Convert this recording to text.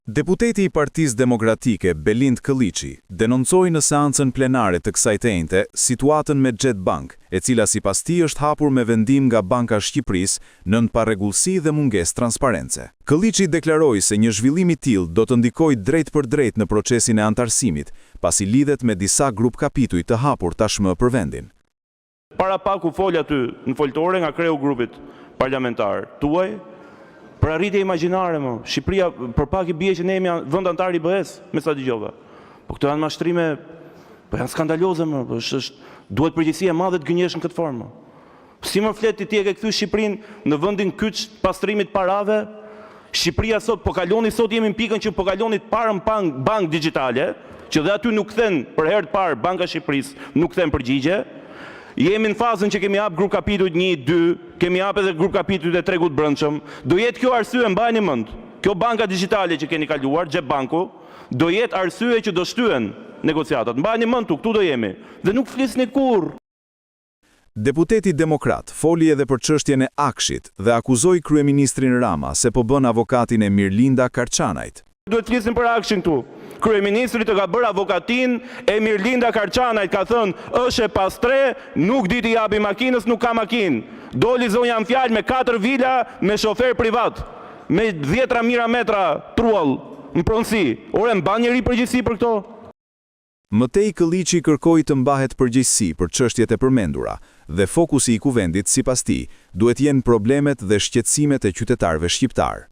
Deputeti i Partisë Demokratike Belind Këlliçi denoncoi në seancën plenare të kësaj të enjte situatën me Jet Bank, e cila sipas tij është hapur me vendim nga Banka e Shqipërisë nën parregullsi dhe mungesë transparence. Këlliçi deklaroi se një zhvillim i tillë do të ndikojë drejt për drejt në procesin e antarësimit, pasi lidhet me disa grup kapituj të hapur tashmë për vendin. Para pak u fol aty në foltore nga kreu grupit parlamentar tuaj, për arritje imagjinare më. Shqipëria për pak i bie që ne jemi vend antar i BE-s, me sa dëgjova. Po këto janë mashtrime, po janë skandaloze më, duhet përgjegjësi e madhe të gënjesh në këtë formë. Si më flet ti e ke kthy Shqipërinë në vendin kyç pastrimit parave? Shqipëria sot po kaloni, sot jemi në pikën që po kaloni të parën bank digjitale, që dhe aty nuk kthen për herë të parë Banka e Shqipërisë nuk kthen përgjigje. Jemi në fazën që kemi hap grup kapitujt 1, 2, kemi hap edhe grup kapitujt e tregut brendshëm. Do jetë kjo arsye, mbajeni mend. Kjo banka digjitale që keni kaluar, Xhep Banku, do jetë arsye që do shtyhen negociatat. Mbajeni mend këtu do jemi dhe nuk flisni kurrë. Deputeti demokrat foli edhe për çështjen e Akshit dhe akuzoi kryeministrin Rama se po bën avokatin e Mirlinda Karçanajt. Duhet flisim për Akshin këtu. Kryeministri të ka bërë avokatin e Mirlinda Karçanajt, ka thënë është e pastre, nuk di t'i japi makinës, nuk ka makinë. Doli zonja në fjalë me 4 vila me shofer privat, me 10 mijëra metra truall në pronësi. Ore, mban njëri përgjegjësi për këto? Mëtej Këlliçi kërkoi të mbahet përgjegjësi për çështjet e përmendura dhe fokusi i kuvendit sipas tij duhet jenë problemet dhe shqetësimet e qytetarëve shqiptar.